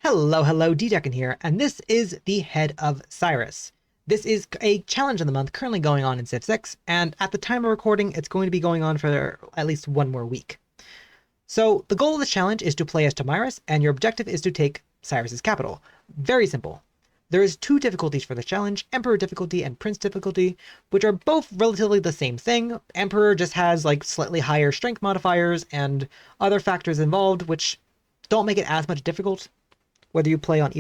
Hello, D-Decken here, and this is the head of Cyrus. This is a challenge of the month currently going on in Civ6, and at the time of recording, it's going to be going on for at least one more week. So the goal of this challenge is to play as Cyrus, and your objective is to take Cyrus's capital. Very simple. There is two difficulties for the challenge, Emperor difficulty and Prince difficulty, which are both relatively the same thing. Emperor just has like slightly higher strength modifiers and other factors involved, which don't make it as much difficult whether you play on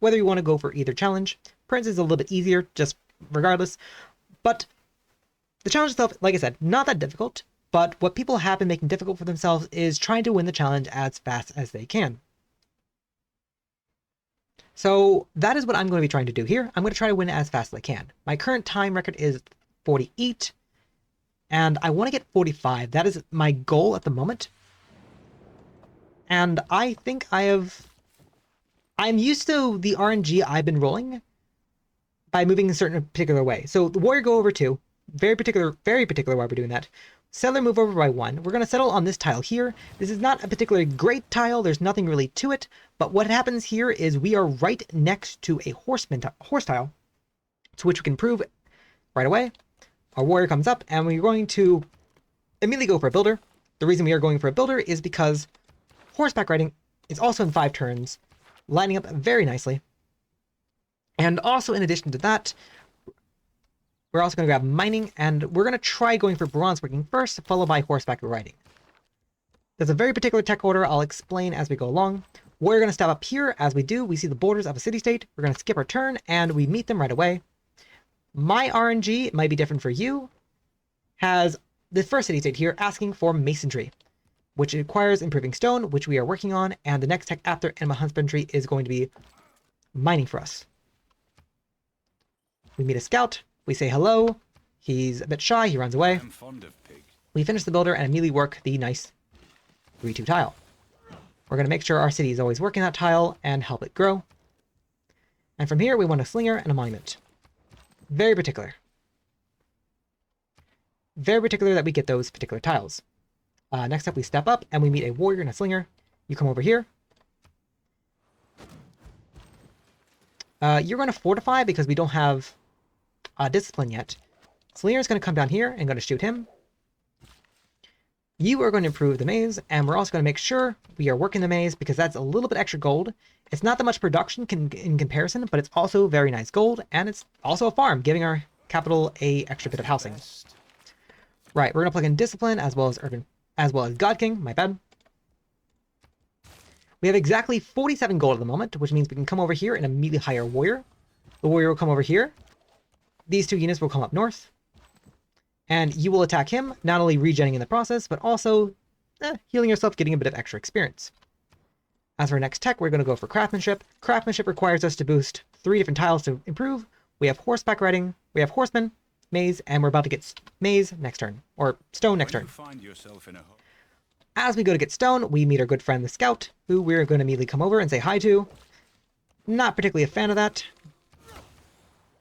whether you want to go for either challenge. Prince is a little bit easier, just regardless. But the challenge itself, like I said, not that difficult. But what people have been making difficult for themselves is trying to win the challenge as fast as they can. So that is what I'm going to be trying to do here. I'm going to try to win as fast as I can. My current time record is 48, and I want to get 45. That is my goal at the moment. And I think I'm used to the RNG I've been rolling by moving a certain particular way. So the warrior go over 2, very particular why we're doing that. Settler move over by 1. We're going to settle on this tile here. This is not a particularly great tile. There's nothing really to it. But what happens here is we are right next to a horse tile, to which we can improve right away. Our warrior comes up, and we're going to immediately go for a builder. The reason we are going for a builder is because horseback riding is also in 5 turns, lining up very nicely. And also, in addition to that, we're also going to grab mining, and we're going to try going for bronze working first, followed by horseback riding. There's a very particular tech order I'll explain as we go along. We're going to step up here. As we do, we see the borders of a city-state. We're going to skip our turn, and we meet them right away. My RNG, might be different for you, has the first city-state here asking for masonry, which requires improving stone, which we are working on, and the next tech after animal husbandry is going to be mining for us. We meet a scout, we say hello, he's a bit shy, he runs away. I'm fond of pig. We finish the builder and immediately work the nice 3-2 tile. We're going to make sure our city is always working that tile and help it grow. And from here, we want a slinger and a monument. Very particular. Very particular that we get those particular tiles. Next up, we step up and we meet a warrior and a slinger. You come over here. You're going to fortify because we don't have discipline yet. Slinger is going to come down here and going to shoot him. You are going to improve the maze, and we're also going to make sure we are working the maze because that's a little bit extra gold. It's not that much production in comparison, but it's also very nice gold, and it's also a farm, giving our capital a extra bit of housing. Right, we're going to plug in discipline as well as God King, my bad. We have exactly 47 gold at the moment, which means we can come over here and immediately hire a warrior. The warrior will come over here. These 2 units will come up north. And you will attack him, not only regenerating in the process, but also healing yourself, getting a bit of extra experience. As for our next tech, we're going to go for craftsmanship. Craftsmanship requires us to boost 3 different tiles to improve. We have horseback riding, we have horseman, maze, and we're about to get maze next turn, or stone next turn. As we go to get stone, we meet our good friend the scout, who we're going to immediately come over and say hi to. Not particularly a fan of that.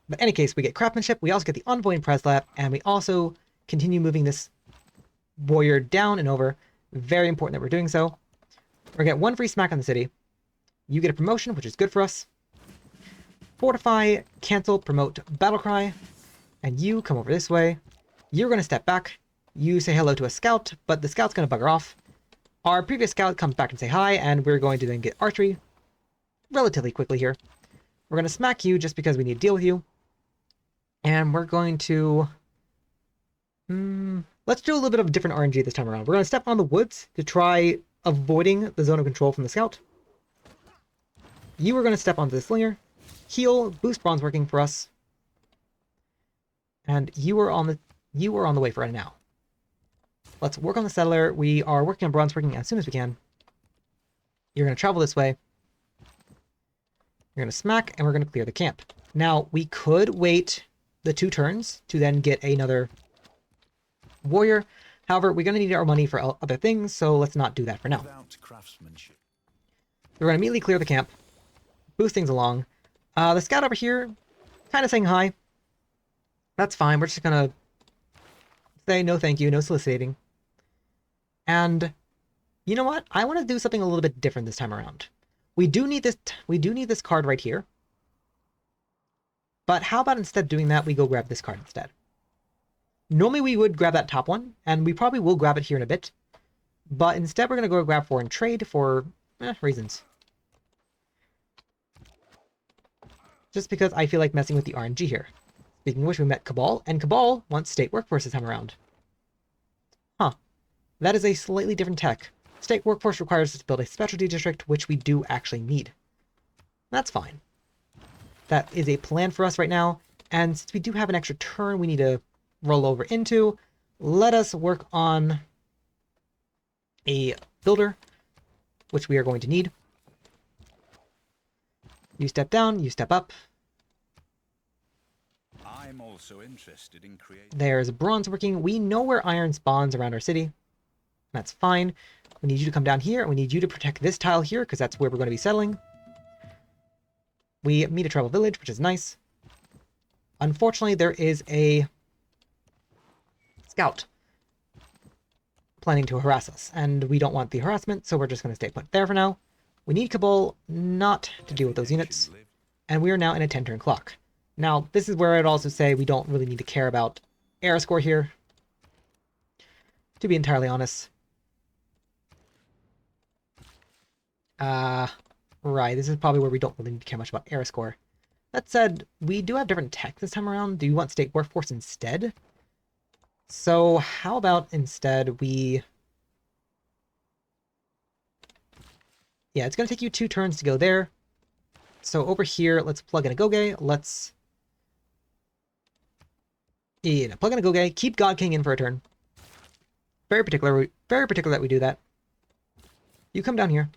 But in any case, we get craftsmanship, we also get the envoy and Preslap, and we also continue moving this warrior down and over. Very important that we're doing so. We're going to get 1 free smack on the city. You get a promotion, which is good for us. Fortify, cancel, promote, battle cry. And you come over this way. You're going to step back. You say hello to a scout, but the scout's going to bugger off. Our previous scout comes back and say hi, and we're going to then get archery relatively quickly here. We're going to smack you just because we need to deal with you. And we're going to... let's do a little bit of different RNG this time around. We're going to step on the woods to try avoiding the zone of control from the scout. You are going to step onto the slinger. Heal, boost bronze working for us. And you are on the way for right now. Let's work on the settler. We are working on bronze working as soon as we can. You're going to travel this way. You're going to smack, and we're going to clear the camp. Now, we could wait the 2 turns to then get another warrior. However, we're going to need our money for other things, so let's not do that for now. We're going to immediately clear the camp, boost things along. The scout over here, kind of saying hi. That's fine. We're just going to say no thank you, no soliciting. And you know what? I want to do something a little bit different this time around. We do need this card right here. But how about instead of doing that, we go grab this card instead? Normally we would grab that top one, and we probably will grab it here in a bit. But instead we're going to go grab foreign trade for reasons. Just because I feel like messing with the RNG here. Speaking of which, we met Cabal, and Cabal wants state workforce this time around. Huh. That is a slightly different tech. State workforce requires us to build a specialty district, which we do actually need. That's fine. That is a plan for us right now, and since we do have an extra turn we need to roll over into, let us work on a builder, which we are going to need. You step down, you step up. I'm also interested in creating. There's bronze working. We know where iron spawns around our city. That's fine. We need you to come down here, and we need you to protect this tile here, because that's where we're going to be settling. We meet a tribal village, which is nice. Unfortunately, there is a scout planning to harass us, and we don't want the harassment, so we're just going to stay put there for now. We need Cabal not to deal with those units, and we are now in a 10-turn clock. Now, this is where I'd also say we don't really need to care about era score here, to be entirely honest. Right, this is probably where we don't really need to care much about era score. That said, we do have different tech this time around. Do you want state workforce instead? So how about instead we... Yeah, it's going to take you 2 turns to go there. So over here, let's plug in a Goge. Let's... Yeah, plug in a Goge. Keep God King in for a turn. Very particular that we do that. You come down here.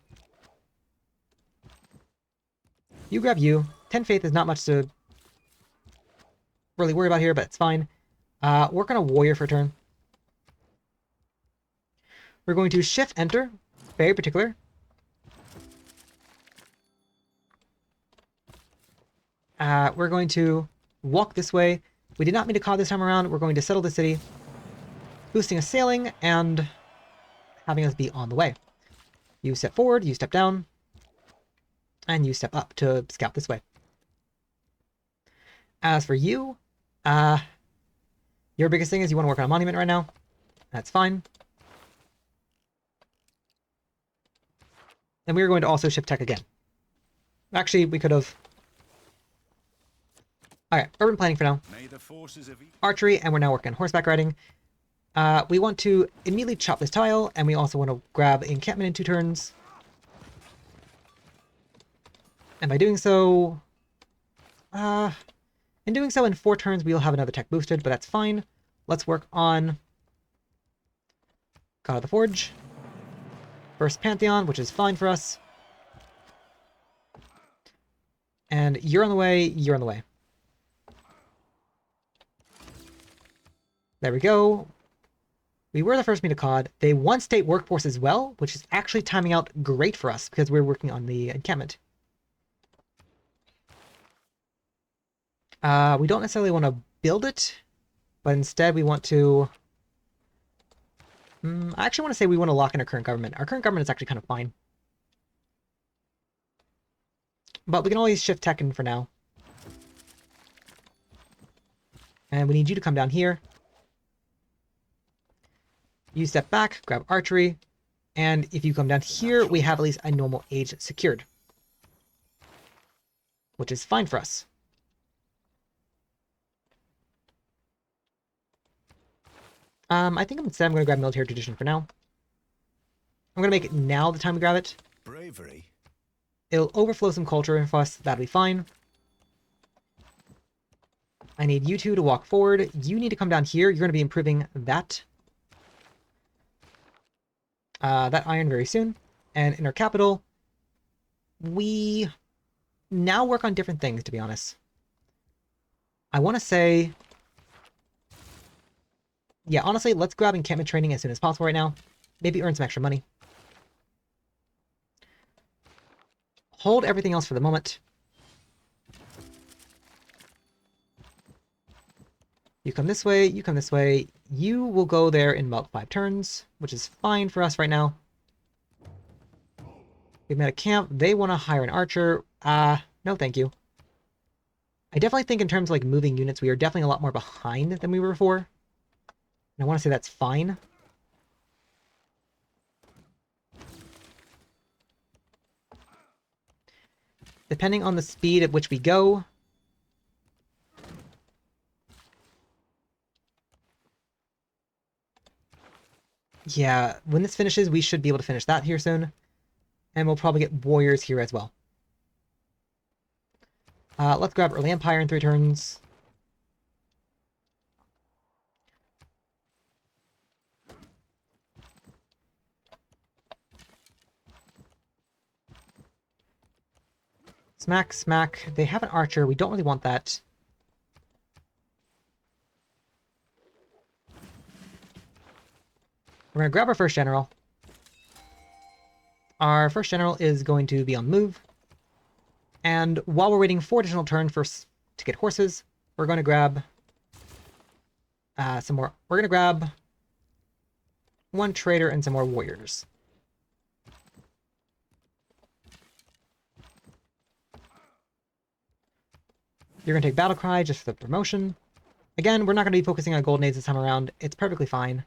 You grab you. 10 faith is not much to really worry about here, but it's fine. Work on a warrior for a turn. We're going to shift enter. Very particular. We're going to walk this way. We did not mean to call this time around. We're going to settle the city, boosting us sailing and having us be on the way. You step forward, you step down, and you step up to scout this way. As for you, your biggest thing is you want to work on a monument right now. That's fine. And we are going to also shift tech again. Actually, we could have... Alright, urban planning for now. Archery, and we're now working on horseback riding. We want to immediately chop this tile, and we also want to grab encampment in 2 turns. And by doing so... in doing so, in 4 turns, we'll have another tech boosted, but that's fine. Let's work on God of the Forge. First Pantheon, which is fine for us. And you're on the way, you're on the way. There we go. We were the first meet of COD. They want state workforce as well, which is actually timing out great for us because we're working on the encampment. We don't necessarily want to build it, but instead we want to... I actually want to say we want to lock in our current government. Our current government is actually kind of fine. But we can always shift tech in for now. And we need you to come down here. You step back, grab archery, and if you come down here, we have at least a normal age secured. Which is fine for us. I think instead I'm going to grab military tradition for now. I'm going to make it now the time we grab it. Bravery. It'll overflow some culture for us, that'll be fine. I need you two to walk forward. You need to come down here. You're going to be improving that iron very soon. And in our capital, we now work on different things, to be honest. I want to say... Yeah, honestly, let's grab encampment training as soon as possible right now. Maybe earn some extra money. Hold everything else for the moment. You come this way, you come this way. You will go there in about 5 turns, which is fine for us right now. We've met a camp. They want to hire an archer. No thank you. I definitely think in terms of like moving units, we are definitely a lot more behind than we were before. And I want to say that's fine. Depending on the speed at which we go. Yeah, when this finishes, we should be able to finish that here soon. And we'll probably get warriors here as well. Let's grab Early Empire in 3 turns. Smack, smack. They have an archer. We don't really want that. We're going to grab our first general. Our first general is going to be on the move. And while we're waiting 4 additional turns to get horses, we're going to grab some more. We're going to grab 1 trader and some more warriors. You're going to take Battle Cry just for the promotion. Again, we're not going to be focusing on Golden Age this time around. It's perfectly fine.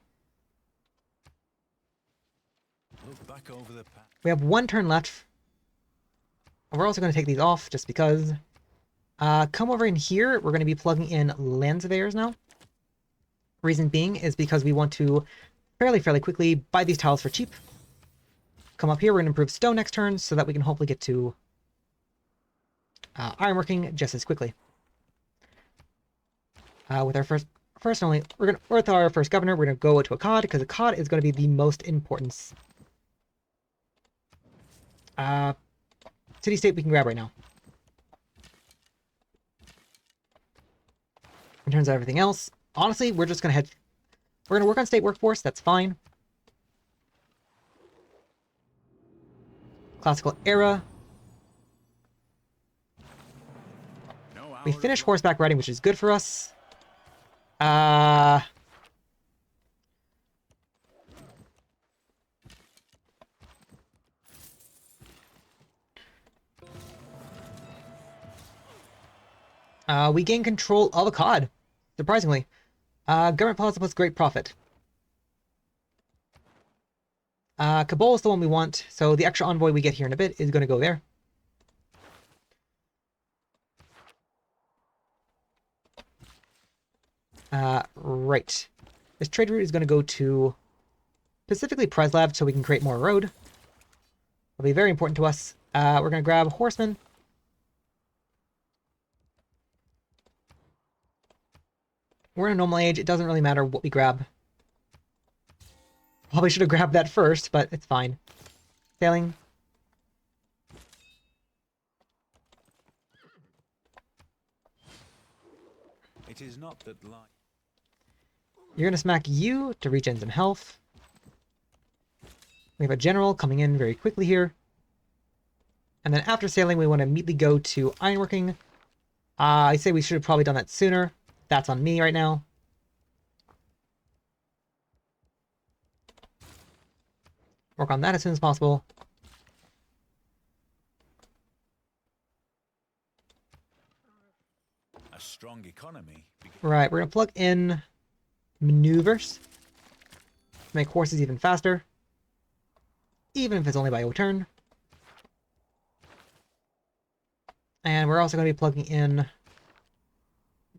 Look back over the path. We have 1 turn left. We're also going to take these off just because. Come over in here. We're going to be plugging in land surveyors now. Reason being is because we want to fairly quickly buy these tiles for cheap. Come up here. We're going to improve stone next turn so that we can hopefully get to ironworking just as quickly. With our first only, with our first governor, we're going to go to a cod because a cod is going to be the most important city-state we can grab right now. In terms of everything else, honestly, we're just going to head... We're going to work on state workforce. That's fine. Classical era. We finish horseback riding, which is good for us. We gain control of a cod, surprisingly. Government policy plus great profit. Kabul is the one we want, so the extra envoy we get here in a bit is going to go there. Right. This trade route is going to go to specifically Preslav so we can create more road. It'll be very important to us. We're going to grab horsemen. We're in a normal age. It doesn't really matter what we grab. Probably should have grabbed that first, but it's fine. Sailing. It is not that life. You're going to smack you to regen some health. We have a general coming in very quickly here. And then after sailing, we want to immediately go to ironworking. I say we should have probably done that sooner. That's on me right now. Work on that as soon as possible. A strong economy. Right, we're going to plug in maneuvers to make horses even faster. Even if it's only by a turn. And we're also going to be plugging in...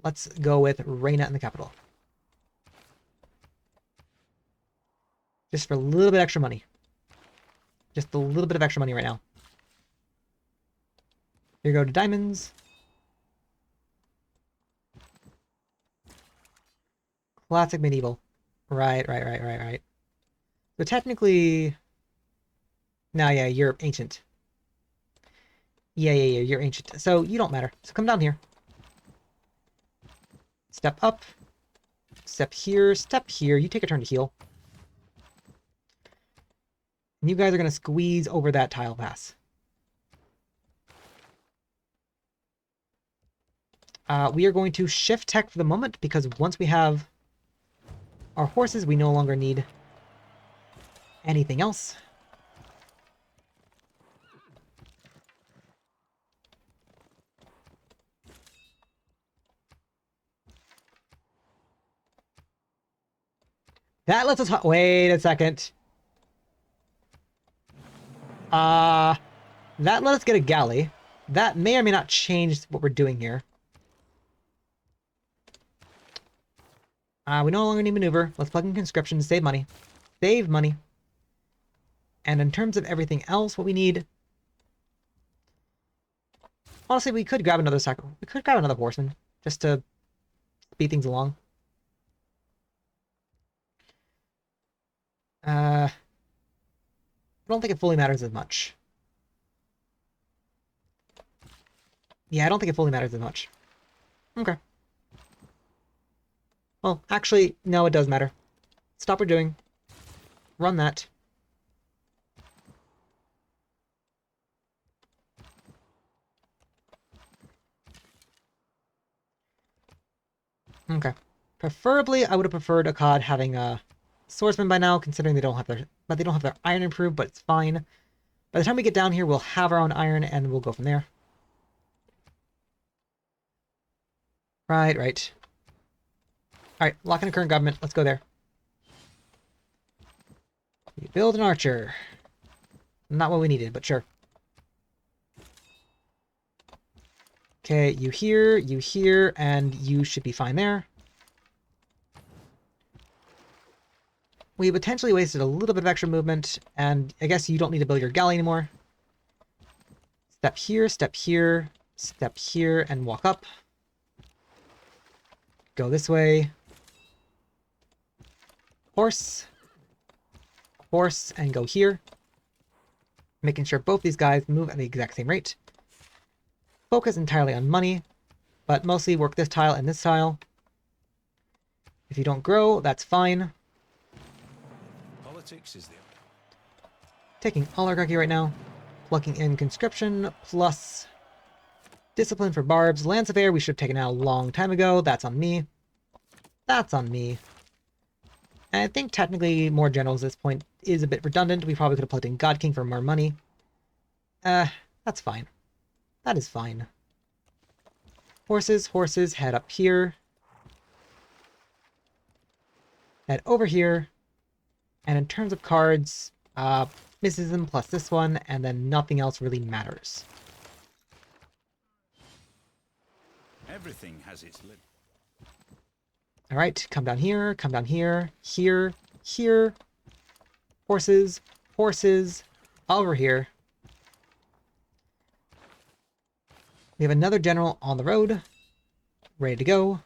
Let's go with Reina in the capital. Just for a little bit extra money. Just a little bit of extra money right now. Here go to diamonds. Classic medieval. Right. So technically... No, yeah, you're ancient. Yeah, you're ancient. So you don't matter. So come down here. Step up. Step here. Step here. You take a turn to heal. And you guys are going to squeeze over that tile pass. We are going to shift tech for the moment because once we have our horses, we no longer need anything else. That lets us... Wait a second. That let us get a galley. That may or may not change what we're doing here. We no longer need maneuver. Let's plug in conscription to save money. Save money. And in terms of everything else, what we need... Honestly, we could grab another We could grab another horseman, just to speed things along. I don't think it fully matters as much. Yeah, I don't think it fully matters as much. Okay. Well, actually, no, it does matter. Stop what we're doing. Run that. Okay. Preferably, I would have preferred Akkad having a swordsman by now, considering they don't have their iron improved, but it's fine. By the time we get down here, we'll have our own iron, and we'll go from there. Right, right. Alright, lock in a current government. Let's go there. You build an archer. Not what we needed, but sure. Okay, you here, and you should be fine there. We potentially wasted a little bit of extra movement, and I guess you don't need to build your galley anymore. Step here, step here, step here, and walk up. Go this way. Horse. Horse, and go here. Making sure both these guys move at the exact same rate. Focus entirely on money, but mostly work this tile and this tile. If you don't grow, that's fine. Politics is the... Taking oligarchy right now. Plugging in conscription plus discipline for barbs. Lance of Air we should have taken out a long time ago. That's on me. That's on me. And I think technically more generals at this point is a bit redundant. We probably could have plugged in God King for more money. That's fine. That is fine. Horses, horses, head up here. Head over here. And in terms of cards, mysticism plus this one, and then nothing else really matters. Everything has its limit. Alright, come down here, here, here. Horses, horses, over here. We have another general on the road, ready to go.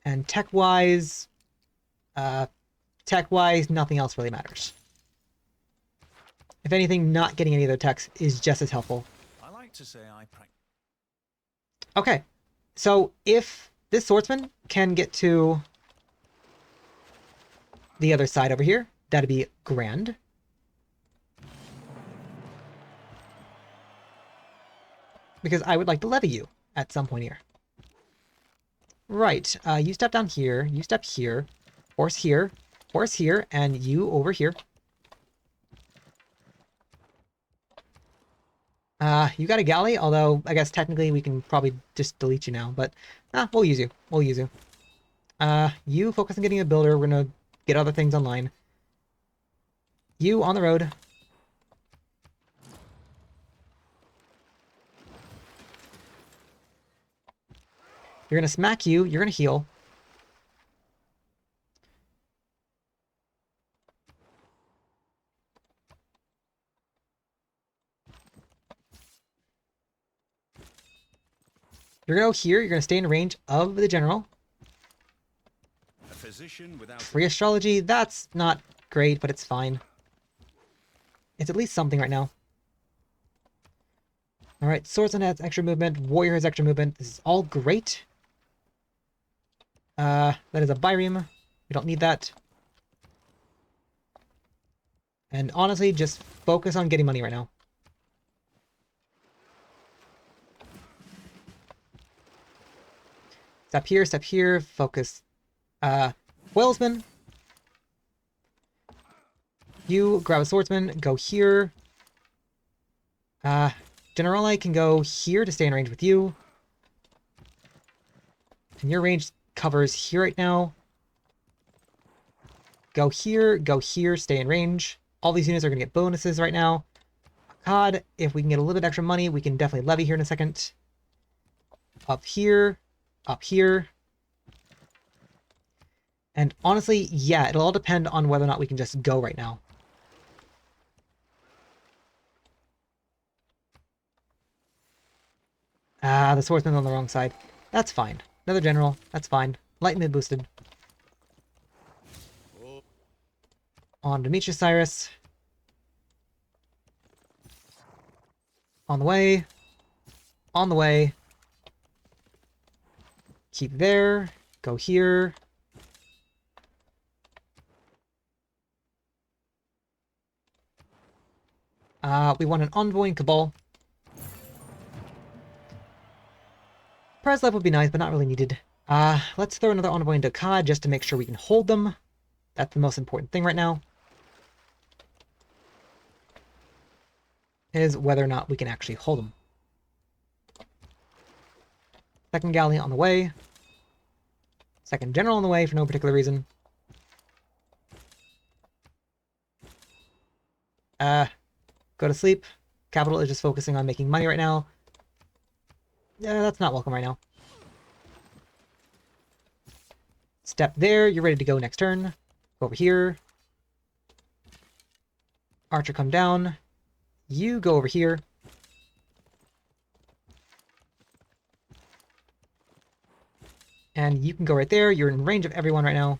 And tech-wise, nothing else really matters. If anything, not getting any of their techs is just as helpful. I like to say I practice. Okay, so if this swordsman can get to the other side over here, that'd be grand. Because I would like to levy you at some point here. Right, you step down here, you step here, horse here, and you over here. You got a galley, although I guess technically we can probably just delete you now, but we'll use you. We'll use you. You focus on getting a builder. We're gonna get other things online. You on the road. You're gonna smack you. You're gonna heal. You're gonna go here. You're gonna stay in range of the general. A physician without Free astrology. That's not great, but it's fine. It's at least something right now. All right, swordsman has extra movement. Warrior has extra movement. This is all great. That is a bireme. We don't need that. And honestly, just focus on getting money right now. Step here, focus. Whalesman. You grab a swordsman, go here. Generali can go here to stay in range with you. And your range covers here right now. Go here, stay in range. All these units are going to get bonuses right now. God, if we can get a little bit extra money, we can definitely levy here in a second. Up here, up here. And honestly, yeah, it'll all depend on whether or not we can just go right now. Ah, the swordsman's on the wrong side. That's fine. Another general. That's fine. Light mid boosted. On to meet you, Cyrus. On the way. On the way. Keep there. Go here. We want an envoy in Cabal. Preslav would be nice, but not really needed. Let's throw another envoy into Akkad just to make sure we can hold them. That's the most important thing right now. Is whether or not we can actually hold them. Second galley on the way. Second general on the way for no particular reason. Go to sleep. Capital is just focusing on making money right now. Yeah, that's not welcome right now. Step there. You're ready to go next turn. Go over here. Archer come down. You go over here. And you can go right there. You're in range of everyone right now.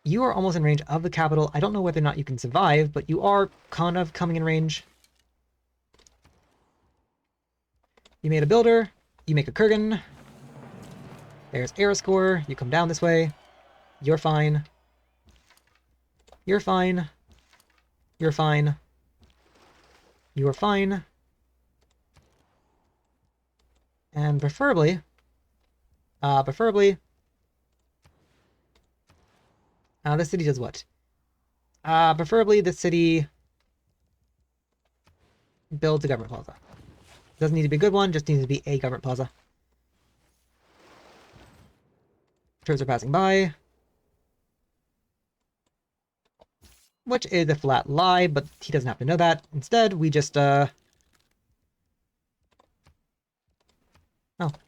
You are almost in range of the capital. I don't know whether or not you can survive, but you are kind of coming in range. You made a builder. You make a Kurgan. There's Aeroscore. You come down this way. You're fine. You're fine. You're fine. You're fine. And preferably, the city does what? Preferably the city builds a government plaza. Doesn't need to be a good one, just needs to be a government plaza. Troops are passing by. Which is a flat lie, but he doesn't have to know that. Instead, we just, oh,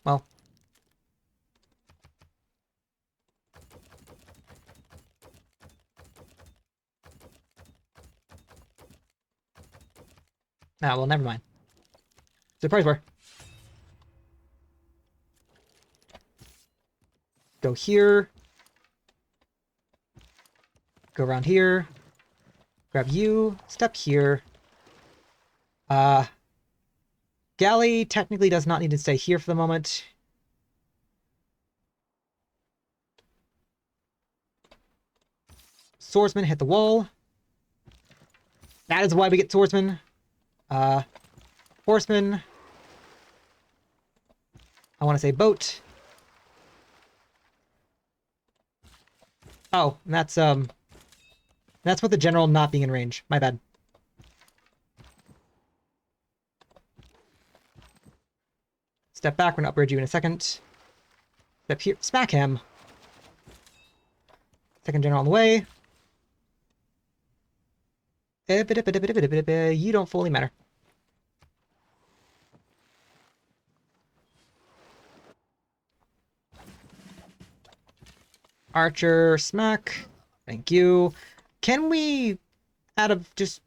well. Ah, well, never mind. Surprise bar. Go here. Go around here. Grab you. Step here. Galley technically does not need to stay here for the moment. Swordsman hit the wall. That is why we get swordsman. Horseman. I want to say boat. Oh, and that's with the general not being in range. My bad. Step back, we're gonna upgrade you in a second. Step here, smack him. Second general on the way. You don't fully matter. Archer, smack. Thank you. Can we, out of just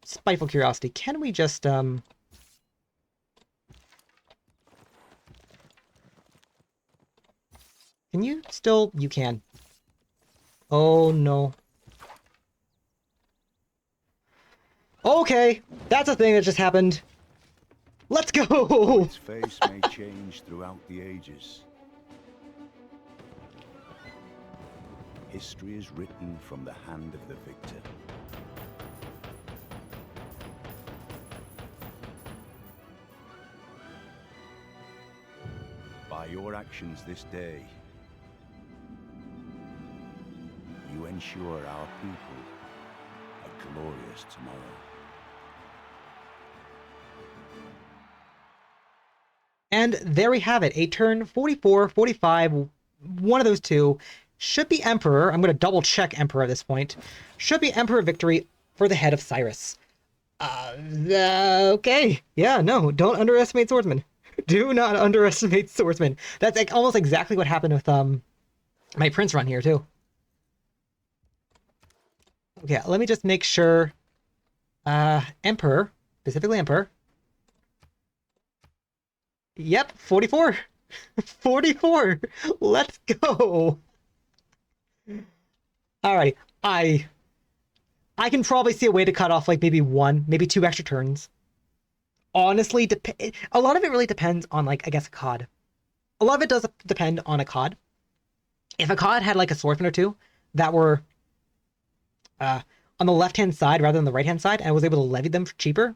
spiteful curiosity, can we just Can you still? You can. Oh no. Okay, that's a thing that just happened. Let's go! Its face may change throughout the ages. History is written from the hand of the victor. By your actions this day, you ensure our people a glorious tomorrow. And there we have it. A turn 44, 45, one of those two. Should be Emperor. I'm going to double check Emperor at this point. Should be Emperor victory for the head of Cyrus. Okay. Yeah, no, don't underestimate swordsmen. Do not underestimate swordsmen. That's like almost exactly what happened with my prince run here too. Okay, let me just make sure. Emperor, specifically Emperor. Yep, 44. 44. Let's go. Alrighty. I can probably see a way to cut off like maybe one, maybe two extra turns. Honestly, a lot of it really depends on like, I guess, a COD. A lot of it does depend on a COD. If a COD had like a swordsman or two that were on the left-hand side rather than the right-hand side, and I was able to levy them for cheaper,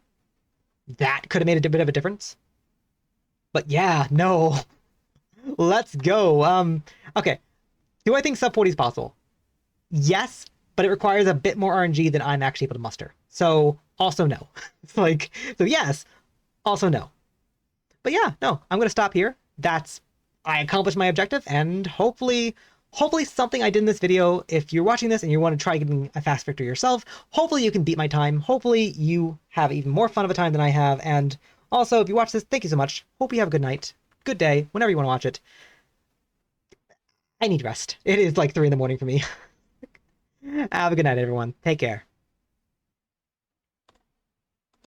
that could have made a bit of a difference. But yeah, no. Let's go. Okay. Do I think sub 40 is possible? Yes, but it requires a bit more RNG than I'm actually able to muster. So also no. It's like, so yes, also no. But yeah, no, I'm gonna stop here. I accomplished my objective, and hopefully something I did in this video, if you're watching this and you want to try getting a fast victory yourself, hopefully you can beat my time. Hopefully you have even more fun of a time than I have. And also, if you watch this, thank you so much. Hope you have a good night, good day, whenever you want to watch it. I need rest. It is like 3 in the morning for me. Have a good night, everyone. Take care.